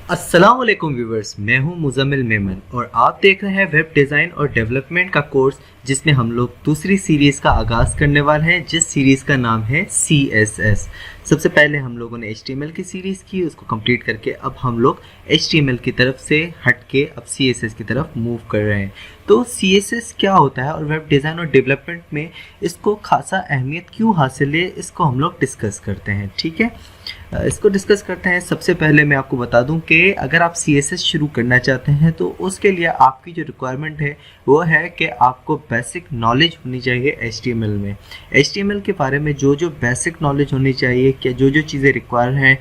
अस्सलाम वालेकुम व्यूवर्स, मैं हूं मुज़म्मिल मेमन और आप देख रहे हैं वेब डिज़ाइन और डेवलपमेंट का कोर्स, जिसमें हम लोग दूसरी सीरीज़ का आगाज़ करने वाले हैं, जिस सीरीज़ का नाम है CSS। सबसे पहले हम लोगों ने HTML की सीरीज़ की, उसको कंप्लीट करके अब हम लोग HTML की तरफ से हट के अब CSS की तरफ मूव कर रहे हैं। तो CSS क्या होता है और वेब डिज़ाइन और डेवलपमेंट में इसको खासा अहमियत क्यों हासिल है, इसको हम लोग डिस्कस करते हैं। ठीक है, इसको डिस्कस करते हैं। सबसे पहले मैं आपको बता दूं कि अगर आप CSS शुरू करना चाहते हैं तो उसके लिए आपकी जो रिक्वायरमेंट है वो है कि आपको बेसिक नॉलेज होनी चाहिए HTML में। HTML के बारे में जो जो बेसिक नॉलेज होनी चाहिए, क्या जो जो चीज़ें रिक्वायर हैं,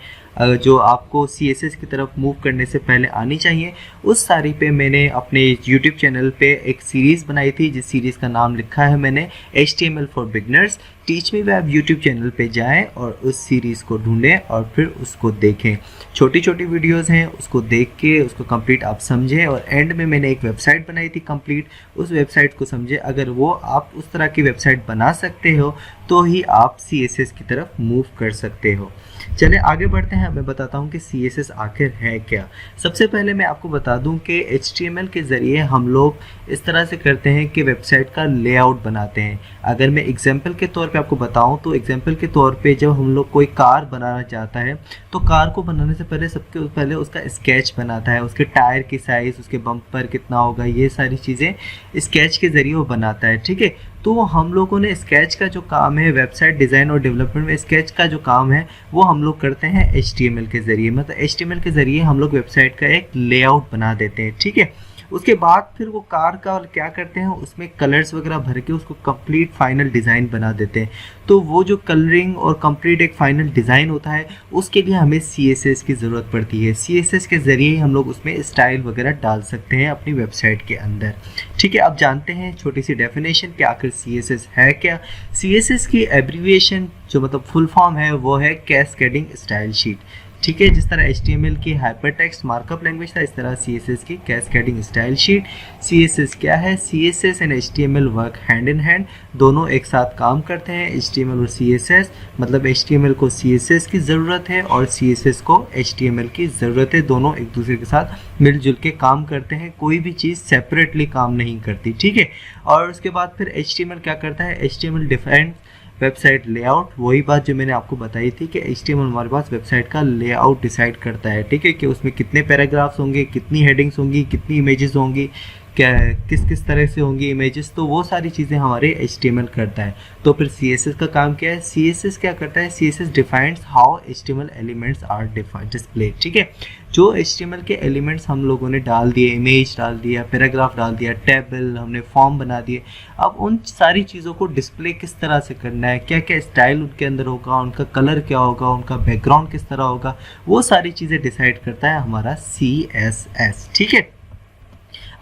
जो आपको CSS की तरफ मूव करने से पहले आनी चाहिए, उस सारी पे मैंने अपने YouTube चैनल पे एक सीरीज़ बनाई थी, जिस सीरीज़ का नाम लिखा है मैंने HTML for beginners. Teach me web YouTube channel पे जाएं और उस सीरीज़ को ढूंढें और फिर उसको देखें। छोटी छोटी वीडियोस हैं, उसको देख के उसको कंप्लीट आप समझें और एंड में मैंने एक वेबसाइट बनाई थी कंप्लीट, उस वेबसाइट को समझें। अगर वो आप उस तरह की वेबसाइट बना सकते हो तो ही आप CSS की तरफ मूव कर सकते हो। चलिए आगे बढ़ते हैं। मैं बताता हूँ कि CSS आखिर है क्या। सबसे पहले मैं आपको बता दूँ कि HTML के ज़रिए हम लोग इस तरह से करते हैं कि वेबसाइट का लेआउट बनाते हैं। अगर मैं एग्जांपल के तौर पे आपको बताऊं तो एग्जांपल के तौर पे जब हम लोग कोई कार बनाना चाहता है तो कार को बनाने से पहले सबके पहले उसका स्केच बनाता है, उसके टायर की साइज़, उसके बम्पर कितना होगा, ये सारी चीज़ें स्केच के ज़रिए वो बनाता है। ठीक है, तो हम लोगों ने स्केच का जो काम है, वेबसाइट डिज़ाइन और डेवलपमेंट में स्केच का जो काम है वो हम लोग करते हैं HTML के ज़रिए। मतलब HTML के ज़रिए हम लोग वेबसाइट का एक लेआउट बना देते हैं। ठीक है, उसके बाद फिर वो कार का क्या करते हैं, उसमें कलर्स वगैरह भर के उसको कंप्लीट फाइनल डिज़ाइन बना देते हैं। तो वो जो कलरिंग और कंप्लीट एक फाइनल डिज़ाइन होता है, उसके लिए हमें CSS की ज़रूरत पड़ती है। CSS के ज़रिए हम लोग उसमें स्टाइल वगैरह डाल सकते हैं अपनी वेबसाइट के अंदर। ठीक है, अब जानते हैं छोटी सी डेफिनेशन कि आखिर CSS है क्या। CSS की एब्रीविएशन जो मतलब फुल फॉर्म है वो है कैस्केडिंग स्टाइल शीट। ठीक है, जिस तरह HTML की हाइपरटेक्स्ट मार्कअप लैंग्वेज था, इस तरह CSS की कैस्केडिंग स्टाइल शीट। CSS क्या है? CSS and HTML work hand in hand, दोनों एक साथ काम करते हैं। HTML और CSS मतलब HTML को CSS की ज़रूरत है और CSS को HTML की ज़रूरत है। दोनों एक दूसरे के साथ मिलजुल के काम करते हैं, कोई भी चीज़ सेपरेटली काम नहीं करती। ठीक है, और उसके बाद फिर HTML क्या करता है? HTML defines website layout. वही बात जो मैंने आपको बताई थी कि HTML हमारे पास वेबसाइट का लेआउट डिसाइड करता है। ठीक है, कि उसमें कितने पैराग्राफ्स होंगे, कितनी हेडिंग्स होंगी, कितनी इमेजेस होंगी, क्या किस किस तरह से होंगी इमेजेस, तो वो सारी चीज़ें हमारे HTML करता है। तो फिर CSS का काम क्या है? CSS क्या करता है? CSS defines how HTML elements are display. ठीक है, जो HTML के एलिमेंट्स हम लोगों ने डाल दिए, इमेज डाल दिया, पैराग्राफ डाल दिया, टेबल हमने फॉर्म बना दिए, अब उन सारी चीज़ों को डिस्प्ले किस तरह से करना है, क्या क्या स्टाइल उनके अंदर होगा, उनका कलर क्या होगा, उनका बैकग्राउंड किस तरह होगा, वो सारी चीज़ें डिसाइड करता है हमारा CSS। ठीक है,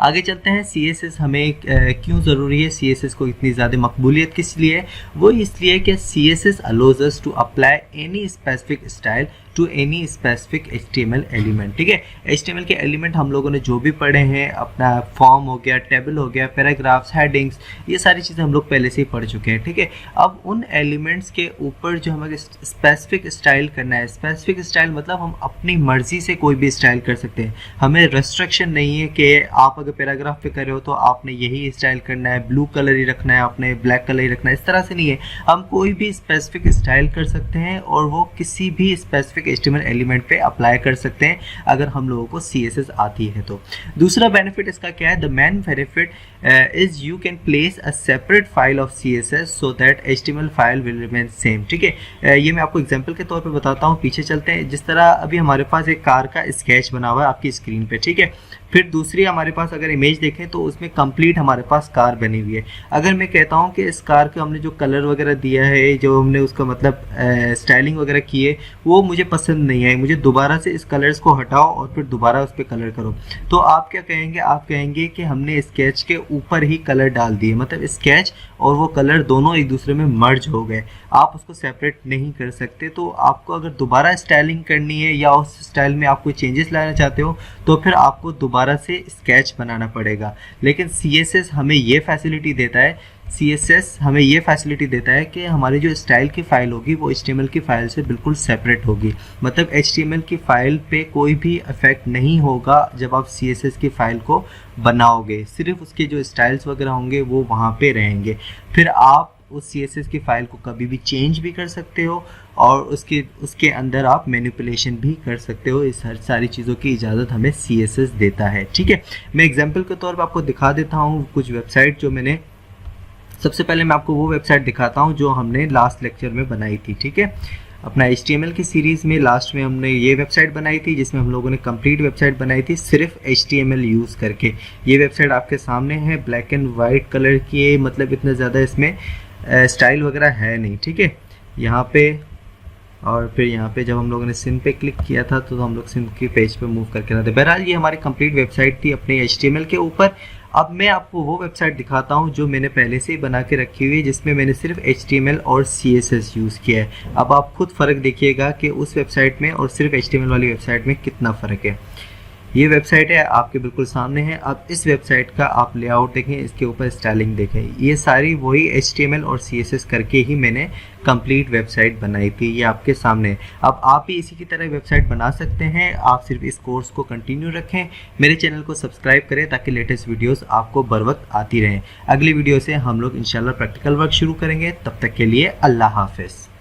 आगे चलते हैं। CSS हमें क्यों ज़रूरी है, CSS को इतनी ज़्यादा मकबूलियत किस लिए है? वो इसलिए कि CSS allows us to apply any specific style to any specific HTML element. ठीक है, HTML के एलिमेंट हम लोगों ने जो भी पढ़े हैं, अपना फॉर्म हो गया, टेबल हो गया, पैराग्राफ्स, हेडिंग्स, ये सारी चीज़ें हम लोग पहले से ही पढ़ चुके हैं। ठीक है, अब उन एलिमेंट्स के ऊपर जो हमें स्पेसिफिक स्टाइल करना है, स्पेसिफिक स्टाइल मतलब हम अपनी मर्जी से कोई भी स्टाइल कर सकते हैं। हमें रेस्ट्रिक्शन नहीं है कि आप अगर पैराग्राफ पे कर रहे हो तो आपने यही स्टाइल करना है, ब्लू कलर ही रखना है, आपने ब्लैक कलर ही रखना है, इस तरह से नहीं है। हम कोई भी स्पेसिफिक स्टाइल कर सकते हैं और वो किसी भी स्पेसिफिक HTML एलिमेंट पे अप्लाई कर सकते हैं अगर हम लोगों को CSS आती है तो। दूसरा बेनिफिट इसका क्या है? The main benefit is you can place a separate file of CSS so that HTML file will remain same. ठीक है, ये मैं आपको एग्जांपल के तौर पे बताता हूँ। पीछे चलते हैं। जिस तरह अभी हमारे पास एक कार का स्केच बना हुआ है आपकी स्क्रीन पे। ठीक है, फिर दूसरी हमारे पास अगर इमेज देखें तो उसमें कंप्लीट हमारे पास कार बनी हुई है। अगर मैं कहता हूँ कि इस कार के हमने जो कलर वगैरह दिया है, जो हमने उसका मतलब स्टाइलिंग वगैरह की है, वो मुझे पसंद नहीं आई, मुझे दोबारा से इस कलर्स को हटाओ और फिर दोबारा उस पर कलर करो, तो आप क्या कहेंगे? आप कहेंगे कि हमने स्केच के ऊपर ही कलर डाल दिए, मतलब स्केच और वो कलर दोनों एक दूसरे में मर्ज हो गए, आप उसको सेपरेट नहीं कर सकते। तो आपको अगर दोबारा स्टाइलिंग करनी है या उस स्टाइल में आप कोई चेंजेस लाना चाहते हो तो फिर आपको दोबारा से स्केच बनाना पड़ेगा। लेकिन CSS हमें ये फैसिलिटी देता है, CSS हमें ये फैसिलिटी देता है कि हमारी जो स्टाइल की फ़ाइल होगी वो HTML की फ़ाइल से बिल्कुल सेपरेट होगी। मतलब HTML की फ़ाइल पे कोई भी इफ़ेक्ट नहीं होगा जब आप CSS की फ़ाइल को बनाओगे, सिर्फ उसके जो स्टाइल्स वगैरह होंगे वो वहाँ पे रहेंगे। फिर आप उस CSS की फ़ाइल को कभी भी चेंज भी कर सकते हो और उसके अंदर आप मैनिपुलेशन भी कर सकते हो। इस हर सारी चीज़ों की इजाज़त हमें CSS देता है। ठीक है, मैं एग्जांपल के तौर पर आपको दिखा देता हूँ कुछ वेबसाइट जो मैंने, सबसे पहले मैं आपको वो वेबसाइट दिखाता हूँ जो हमने लास्ट लेक्चर में बनाई थी। ठीक है, अपना HTML की सीरीज़ में लास्ट में हमने ये वेबसाइट बनाई थी जिसमें हम लोगों ने कंप्लीट वेबसाइट बनाई थी सिर्फ HTML यूज़ करके। ये वेबसाइट आपके सामने है, ब्लैक एंड वाइट कलर की है, मतलब इतना ज़्यादा इसमें स्टाइल वगैरह है नहीं। ठीक है, यहाँ पे और फिर यहाँ पे जब हम लोगों ने सिम पे क्लिक किया था तो हम लोग सिम के पेज पे मूव करके आते। बहरहाल ये हमारी कंप्लीट वेबसाइट थी अपने HTML के ऊपर। अब मैं आपको वो वेबसाइट दिखाता हूँ जो मैंने पहले से ही बना के रखी हुई है, जिसमें मैंने सिर्फ HTML और CSS यूज़ किया है। अब आप खुद फ़र्क देखिएगा कि उस वेबसाइट में और सिर्फ HTML वाली वेबसाइट में कितना फ़र्क है। ये वेबसाइट है आपके बिल्कुल सामने है। अब इस वेबसाइट का आप लेआउट देखें, इसके ऊपर स्टाइलिंग देखें, ये सारी वही HTML और CSS करके ही मैंने कंप्लीट वेबसाइट बनाई थी। ये आपके सामने है। अब आप भी इसी की तरह वेबसाइट बना सकते हैं। आप सिर्फ इस कोर्स को कंटिन्यू रखें, मेरे चैनल को सब्सक्राइब करें ताकि लेटेस्ट वीडियोस आपको बर वक्त आती रहें। अगली वीडियो से हम लोग इंशाल्लाह प्रैक्टिकल वर्क शुरू करेंगे। तब तक के लिए अल्लाह हाफिज़।